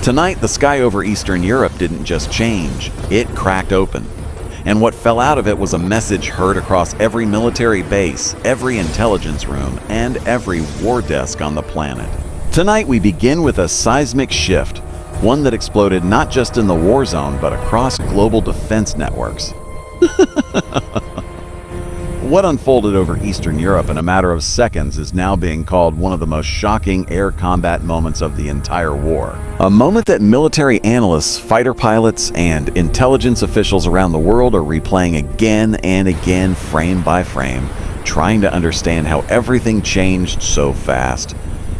Tonight, the sky over Eastern Europe didn't just change, it cracked open. And what fell out of it was a message heard across every military base, every intelligence room, and every war desk on the planet. Tonight, we begin with a seismic shift, one that exploded not just in the war zone, but across global defense networks. What unfolded over Eastern Europe in a matter of seconds is now being called one of the most shocking air combat moments of the entire war. A moment that military analysts, fighter pilots, and intelligence officials around the world are replaying again and again, frame by frame, trying to understand how everything changed so fast.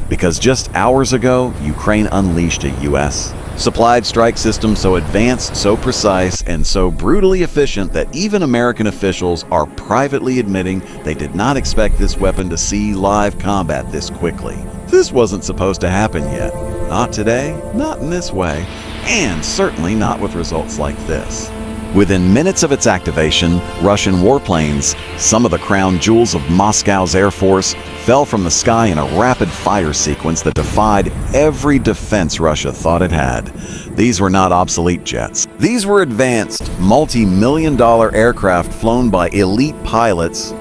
Because just hours ago, Ukraine unleashed a U.S. supplied strike system so advanced, so precise, and so brutally efficient that even American officials are privately admitting they did not expect this weapon to see live combat this quickly. This wasn't supposed to happen yet. Not today, not in this way, and certainly not with results like this. Within minutes of its activation, Russian warplanes, some of the crown jewels of Moscow's Air Force, fell from the sky in a rapid-fire sequence that defied every defense Russia thought it had. These were not obsolete jets. These were advanced, multi-million-dollar aircraft flown by elite pilots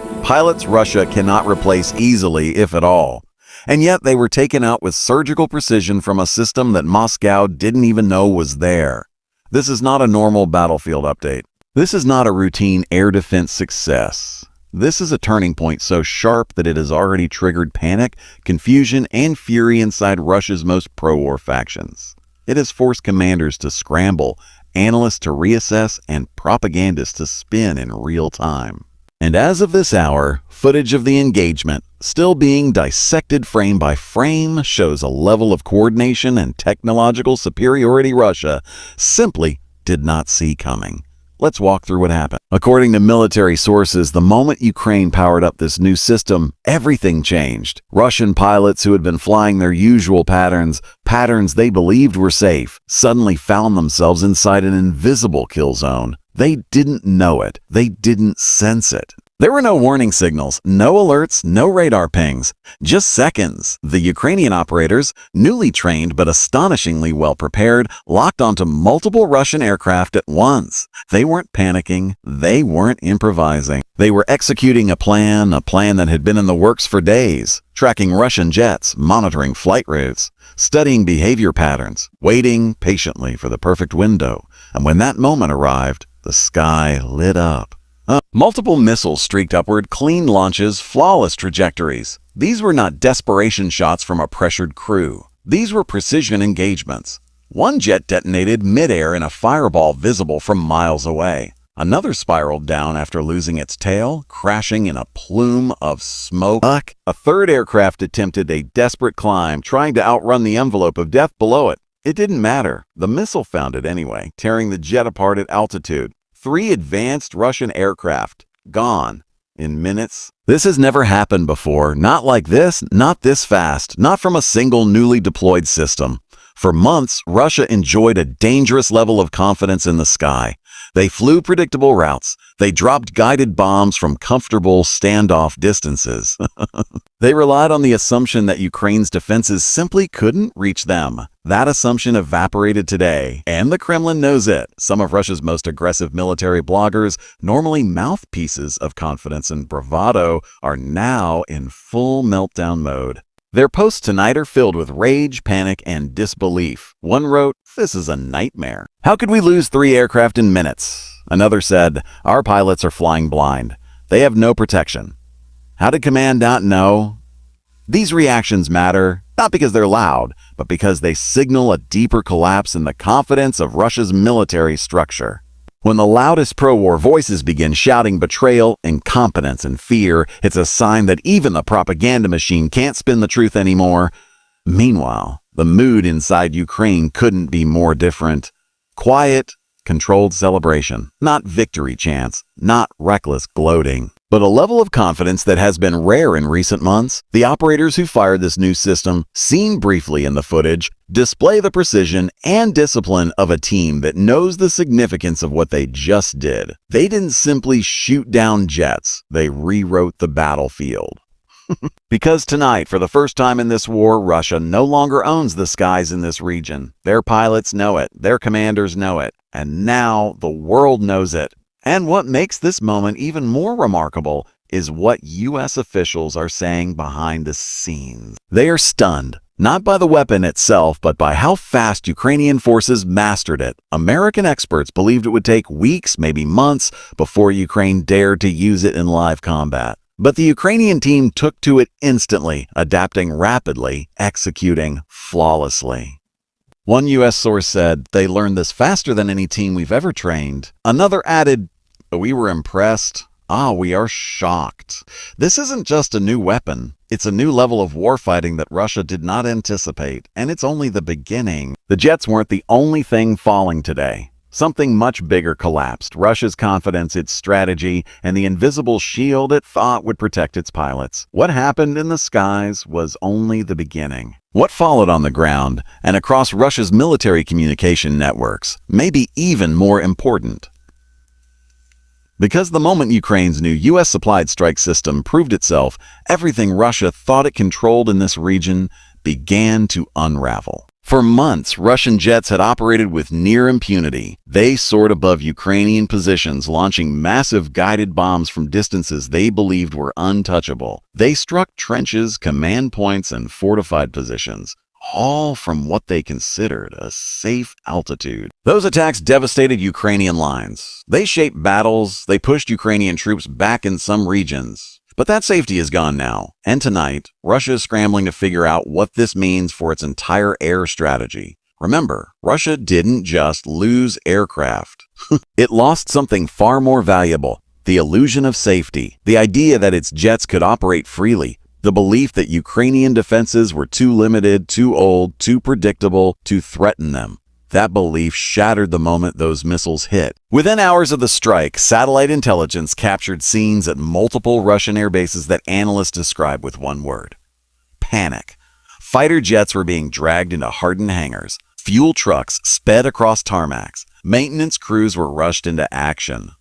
Russia cannot replace easily, if at all. And yet they were taken out with surgical precision from a system that Moscow didn't even know was there. This is not a normal battlefield update. This is not a routine air defense success. This is a turning point so sharp that it has already triggered panic, confusion, and fury inside Russia's most pro-war factions. It has forced commanders to scramble, analysts to reassess, and propagandists to spin in real time. And as of this hour, footage of the engagement, still being dissected frame by frame, shows a level of coordination and technological superiority Russia simply did not see coming. Let's walk through what happened. According to military sources, the moment Ukraine powered up this new system, everything changed. Russian pilots who had been flying their usual patterns they believed were safe, suddenly found themselves inside an invisible kill zone. They didn't know it. They didn't sense it. There were no warning signals, no alerts, no radar pings. Just seconds. The Ukrainian operators, newly trained but astonishingly well prepared, locked onto multiple Russian aircraft at once. They weren't panicking. They weren't improvising. They were executing a plan that had been in the works for days, tracking Russian jets, monitoring flight routes, studying behavior patterns, waiting patiently for the perfect window. And when that moment arrived, the sky lit up. Multiple missiles streaked upward, clean launches, flawless trajectories. These were not desperation shots from a pressured crew. These were precision engagements. One jet detonated midair in a fireball visible from miles away. Another spiraled down after losing its tail, crashing in a plume of smoke. A third aircraft attempted a desperate climb, trying to outrun the envelope of death below it. It didn't matter. The missile found it anyway, tearing the jet apart at altitude. 3 advanced Russian aircraft, gone in minutes. This has never happened before. Not like this, not this fast, not from a single newly deployed system. For months, Russia enjoyed a dangerous level of confidence in the sky. They flew predictable routes. They dropped guided bombs from comfortable standoff distances. They relied on the assumption that Ukraine's defenses simply couldn't reach them. That assumption evaporated today, and the Kremlin knows it. Some of Russia's most aggressive military bloggers, normally mouthpieces of confidence and bravado, are now in full meltdown mode. Their posts tonight are filled with rage, panic, and disbelief. One wrote, "This is a nightmare. How could we lose 3 aircraft in minutes?" Another said, "Our pilots are flying blind. They have no protection. How did command not know?" These reactions matter, not because they're loud, but because they signal a deeper collapse in the confidence of Russia's military structure. When the loudest pro-war voices begin shouting betrayal, incompetence, and fear, it's a sign that even the propaganda machine can't spin the truth anymore. Meanwhile, the mood inside Ukraine couldn't be more different. Quiet, controlled celebration, not victory chants, not reckless gloating, but a level of confidence that has been rare in recent months. The operators who fired this new system, seen briefly in the footage, display the precision and discipline of a team that knows the significance of what they just did. They didn't simply shoot down jets, they rewrote the battlefield. Because tonight, for the first time in this war, Russia no longer owns the skies in this region. Their pilots know it, their commanders know it, and now the world knows it. And what makes this moment even more remarkable is what U.S. officials are saying behind the scenes. They are stunned, not by the weapon itself, but by how fast Ukrainian forces mastered it. American experts believed it would take weeks, maybe months, before Ukraine dared to use it in live combat. But the Ukrainian team took to it instantly, adapting rapidly, executing flawlessly. One U.S. source said, "They learned this faster than any team we've ever trained." Another added, "We were impressed. We are shocked." This isn't just a new weapon. It's a new level of warfighting that Russia did not anticipate, and it's only the beginning. The jets weren't the only thing falling today. Something much bigger collapsed: Russia's confidence, its strategy, and the invisible shield it thought would protect its pilots. What happened in the skies was only the beginning. What followed on the ground and across Russia's military communication networks may be even more important. Because the moment Ukraine's new U.S.-supplied strike system proved itself, everything Russia thought it controlled in this region began to unravel. For months, Russian jets had operated with near impunity. They soared above Ukrainian positions, launching massive guided bombs from distances they believed were untouchable. They struck trenches, command points, and fortified positions, all from what they considered a safe altitude. Those attacks devastated Ukrainian lines. They shaped battles, they pushed Ukrainian troops back in some regions. But that safety is gone now, and tonight, Russia is scrambling to figure out what this means for its entire air strategy. Remember, Russia didn't just lose aircraft. It lost something far more valuable: the illusion of safety, the idea that its jets could operate freely, the belief that Ukrainian defenses were too limited, too old, too predictable to threaten them. That belief shattered the moment those missiles hit. Within hours of the strike, satellite intelligence captured scenes at multiple Russian air bases that analysts describe with one word: panic. Fighter jets were being dragged into hardened hangars. Fuel trucks sped across tarmacs. Maintenance crews were rushed into action.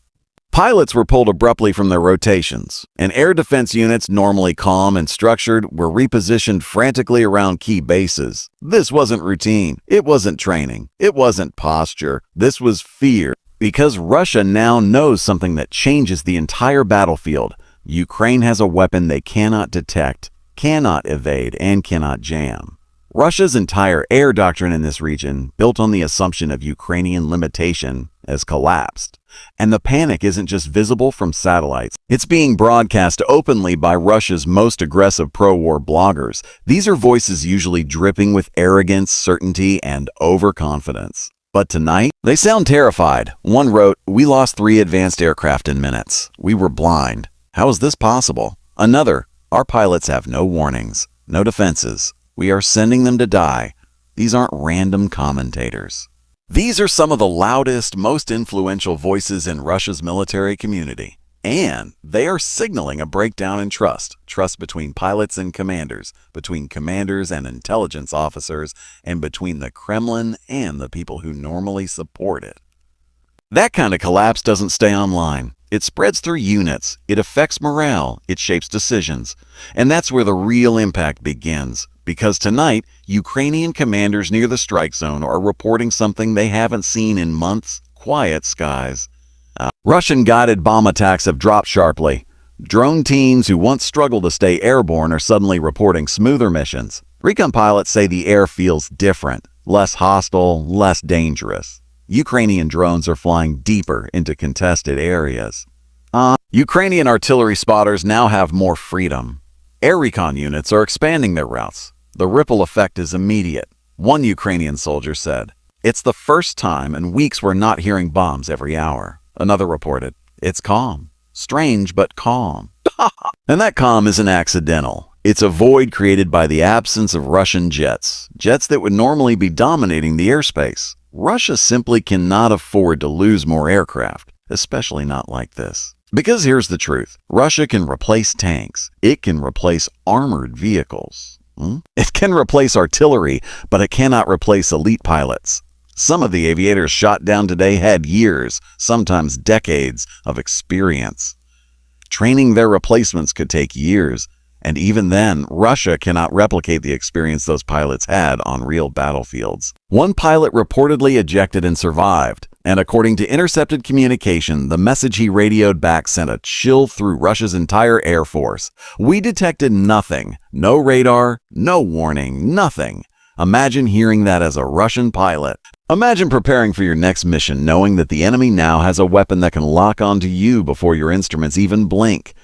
Pilots were pulled abruptly from their rotations, and air defense units, normally calm and structured, were repositioned frantically around key bases. This wasn't routine. It wasn't training. It wasn't posture. This was fear. Because Russia now knows something that changes the entire battlefield. Ukraine has a weapon they cannot detect, cannot evade, and cannot jam. Russia's entire air doctrine in this region, built on the assumption of Ukrainian limitation, has collapsed. And the panic isn't just visible from satellites. It's being broadcast openly by Russia's most aggressive pro-war bloggers. These are voices usually dripping with arrogance, certainty, and overconfidence. But tonight, they sound terrified. One wrote, "We lost 3 advanced aircraft in minutes. We were blind. How is this possible?" Another, "Our pilots have no warnings, no defenses. We are sending them to die." These aren't random commentators. These are some of the loudest, most influential voices in Russia's military community. And they are signaling a breakdown in trust between pilots and commanders, between commanders and intelligence officers, and between the Kremlin and the people who normally support it. That kind of collapse doesn't stay online. It spreads through units, it affects morale, it shapes decisions. And that's where the real impact begins. Because tonight, Ukrainian commanders near the strike zone are reporting something they haven't seen in months: quiet skies. Russian guided bomb attacks have dropped sharply. Drone teams who once struggled to stay airborne are suddenly reporting smoother missions. Recon pilots say the air feels different, less hostile, less dangerous. Ukrainian drones are flying deeper into contested areas. Ukrainian artillery spotters now have more freedom. Air recon units are expanding their routes. The ripple effect is immediate. One Ukrainian soldier said, "It's the first time in weeks we're not hearing bombs every hour." Another reported, "It's calm. Strange, but calm." And that calm isn't accidental. It's a void created by the absence of Russian jets that would normally be dominating the airspace. Russia simply cannot afford to lose more aircraft, especially not like this. Because here's the truth. Russia can replace tanks. It can replace armored vehicles. It can replace artillery, but it cannot replace elite pilots. Some of the aviators shot down today had years, sometimes decades, of experience. Training their replacements could take years, And even then, Russia cannot replicate the experience those pilots had on real battlefields. One pilot reportedly ejected and survived, and according to intercepted communication, the message he radioed back sent a chill through Russia's entire air force. "We detected nothing. No radar, no warning, nothing." Imagine hearing that as a Russian pilot. Imagine preparing for your next mission knowing that the enemy now has a weapon that can lock onto you before your instruments even blink.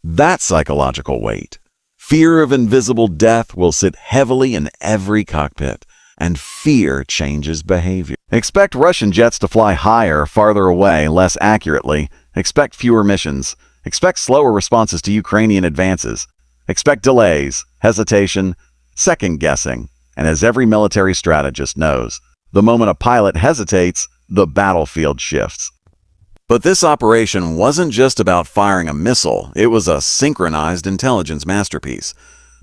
That's psychological weight. Fear of invisible death will sit heavily in every cockpit, and fear changes behavior. Expect Russian jets to fly higher, farther away, less accurately. Expect fewer missions. Expect slower responses to Ukrainian advances. Expect delays, hesitation, second-guessing. And as every military strategist knows, the moment a pilot hesitates, the battlefield shifts. But this operation wasn't just about firing a missile, it was a synchronized intelligence masterpiece.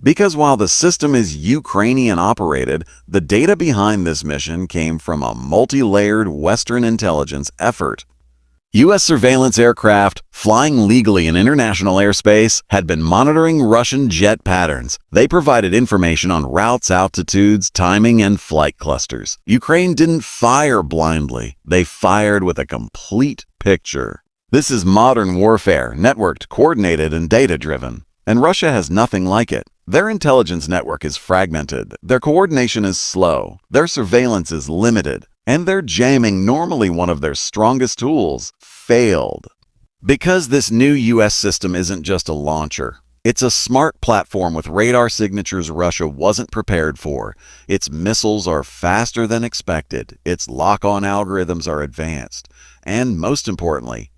Because while the system is Ukrainian-operated, the data behind this mission came from a multi-layered Western intelligence effort. U.S. surveillance aircraft, flying legally in international airspace, had been monitoring Russian jet patterns. They provided information on routes, altitudes, timing, and flight clusters. Ukraine didn't fire blindly. They fired with a complete picture. This is modern warfare, networked, coordinated, and data-driven. And Russia has nothing like it. Their intelligence network is fragmented, their coordination is slow, their surveillance is limited, and their jamming, normally one of their strongest tools, failed. Because this new U.S. system isn't just a launcher. It's a smart platform with radar signatures Russia wasn't prepared for. Its missiles are faster than expected, its lock-on algorithms are advanced, and most importantly,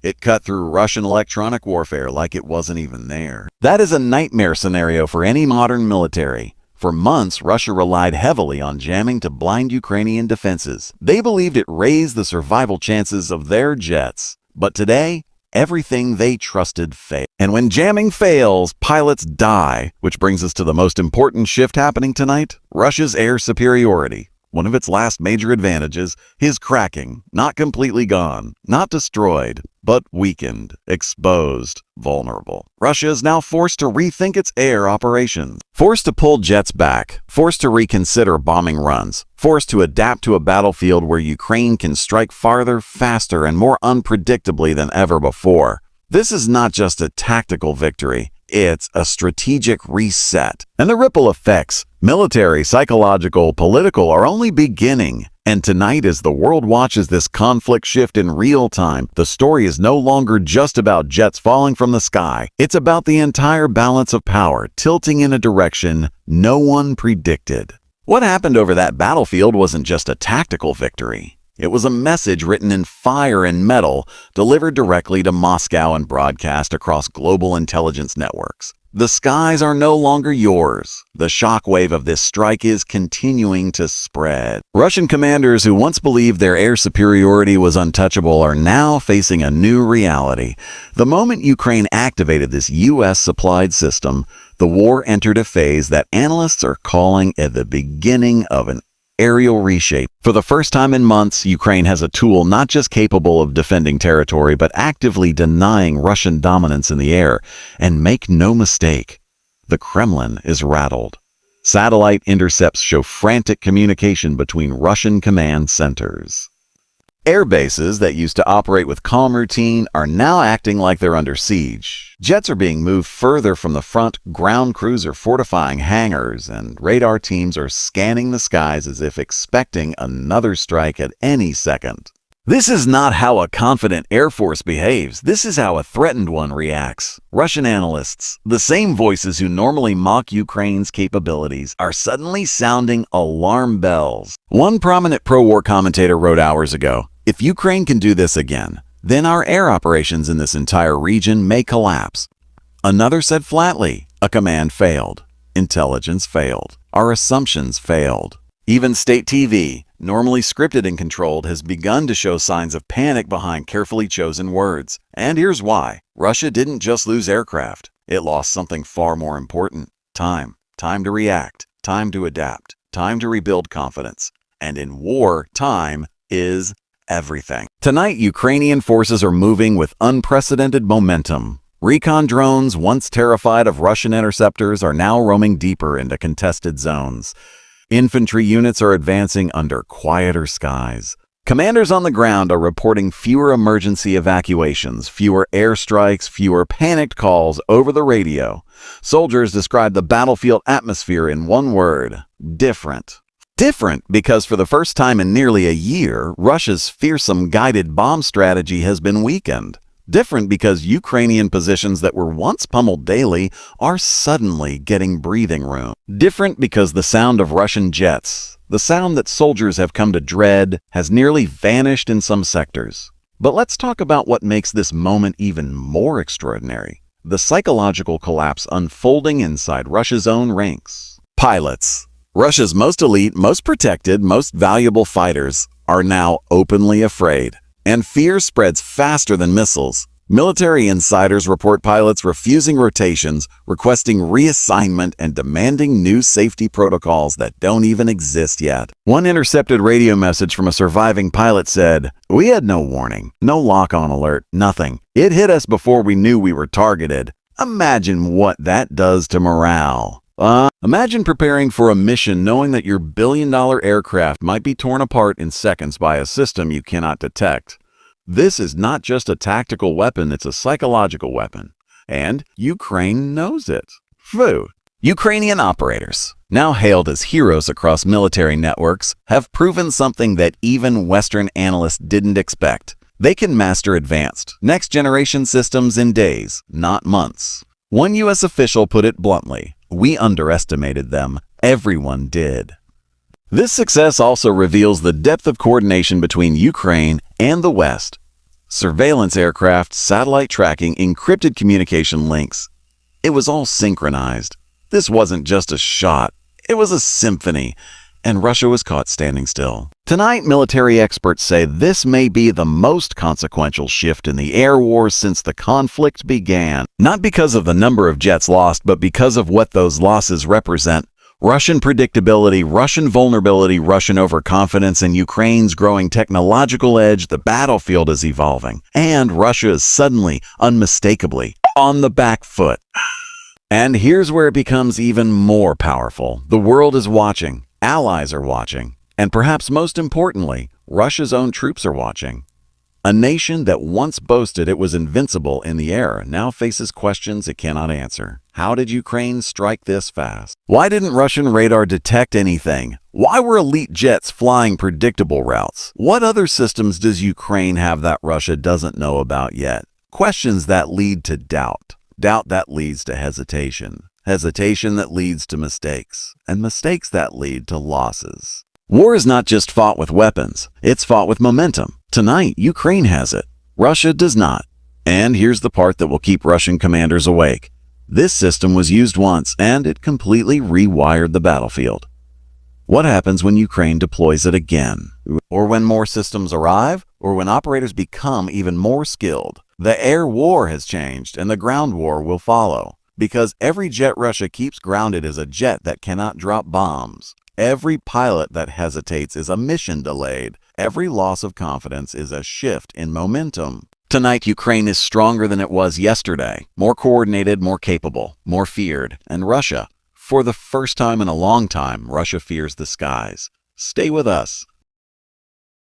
it cut through Russian electronic warfare like it wasn't even there. That is a nightmare scenario for any modern military. For months, Russia relied heavily on jamming to blind Ukrainian defenses. They believed it raised the survival chances of their jets. But today, everything they trusted failed. And when jamming fails, pilots die, which brings us to the most important shift happening tonight, Russia's air superiority. One of its last major advantages is cracking, not completely gone, not destroyed, but weakened, exposed, vulnerable. Russia is now forced to rethink its air operations, forced to pull jets back, forced to reconsider bombing runs, forced to adapt to a battlefield where Ukraine can strike farther, faster, and more unpredictably than ever before. This is not just a tactical victory. It's a strategic reset. And the ripple effects, military, psychological, political, are only beginning. And tonight, as the world watches this conflict shift in real time, the story is no longer just about jets falling from the sky. It's about the entire balance of power tilting in a direction no one predicted. What happened over that battlefield wasn't just a tactical victory. It was a message written in fire and metal, delivered directly to Moscow and broadcast across global intelligence networks. The skies are no longer yours. The shockwave of this strike is continuing to spread. Russian commanders who once believed their air superiority was untouchable are now facing a new reality. The moment Ukraine activated this U.S.-supplied system, the war entered a phase that analysts are calling at the beginning of an aerial reshape. For the first time in months, Ukraine has a tool not just capable of defending territory, but actively denying Russian dominance in the air. And make no mistake, the Kremlin is rattled. Satellite intercepts show frantic communication between Russian command centers. Air bases that used to operate with calm routine are now acting like they're under siege. Jets are being moved further from the front, ground crews are fortifying hangars, and radar teams are scanning the skies as if expecting another strike at any second. This is not how a confident Air Force behaves. This is how a threatened one reacts. Russian analysts, the same voices who normally mock Ukraine's capabilities, are suddenly sounding alarm bells. One prominent pro-war commentator wrote hours ago, "If Ukraine can do this again, then our air operations in this entire region may collapse." Another said flatly, "A command failed. Intelligence failed. Our assumptions failed." Even state TV, normally scripted and controlled, has begun to show signs of panic behind carefully chosen words. And here's why. Russia didn't just lose aircraft. It lost something far more important. Time. Time to react. Time to adapt. Time to rebuild confidence. And in war, time is everything. Tonight, Ukrainian forces are moving with unprecedented momentum. Recon drones, once terrified of Russian interceptors, are now roaming deeper into contested zones. Infantry units are advancing under quieter skies. Commanders on the ground are reporting fewer emergency evacuations, fewer airstrikes, fewer panicked calls over the radio. Soldiers describe the battlefield atmosphere in one word: different. Different because for the first time in nearly a year, Russia's fearsome guided bomb strategy has been weakened. Different because Ukrainian positions that were once pummeled daily are suddenly getting breathing room. Different because the sound of Russian jets, the sound that soldiers have come to dread, has nearly vanished in some sectors. But let's talk about what makes this moment even more extraordinary: the psychological collapse unfolding inside Russia's own ranks. Pilots, Russia's most elite, most protected, most valuable fighters, are now openly afraid. And fear spreads faster than missiles. Military insiders report pilots refusing rotations, requesting reassignment, and demanding new safety protocols that don't even exist yet. One intercepted radio message from a surviving pilot said, "We had no warning, no lock-on alert, nothing. It hit us before we knew we were targeted." Imagine what that does to morale. Imagine preparing for a mission knowing that your billion-dollar aircraft might be torn apart in seconds by a system you cannot detect. This is not just a tactical weapon, it's a psychological weapon. And Ukraine knows it. Phew. Ukrainian operators, now hailed as heroes across military networks, have proven something that even Western analysts didn't expect. They can master advanced, next-generation systems in days, not months. One U.S. official put it bluntly: "We underestimated them. Everyone did." This success also reveals the depth of coordination between Ukraine and the West. Surveillance aircraft, satellite tracking, encrypted communication links. It was all synchronized. This wasn't just a shot. It was a symphony. And Russia was caught standing still. Tonight, military experts say this may be the most consequential shift in the air war since the conflict began. Not because of the number of jets lost, but because of what those losses represent. Russian predictability, Russian vulnerability, Russian overconfidence, and Ukraine's growing technological edge. The battlefield is evolving. And Russia is suddenly, unmistakably, on the back foot. And here's where it becomes even more powerful. The world is watching. Allies are watching. And perhaps most importantly, Russia's own troops are watching. A nation that once boasted it was invincible in the air now faces questions it cannot answer. How did Ukraine strike this fast? Why didn't Russian radar detect anything? Why were elite jets flying predictable routes? What other systems does Ukraine have that Russia doesn't know about yet? Questions that lead to doubt. Doubt that leads to hesitation. Hesitation that leads to mistakes. And mistakes that lead to losses. War is not just fought with weapons. It's fought with momentum. Tonight, Ukraine has it. Russia does not. And here's the part that will keep Russian commanders awake. This system was used once, and it completely rewired the battlefield. What happens when Ukraine deploys it again? Or when more systems arrive? Or when operators become even more skilled? The air war has changed, and the ground war will follow. Because every jet Russia keeps grounded is a jet that cannot drop bombs. Every pilot that hesitates is a mission delayed. Every loss of confidence is a shift in momentum. Tonight, Ukraine is stronger than it was yesterday, more coordinated, more capable, more feared. And Russia, for the first time in a long time, Russia fears the skies. Stay with us.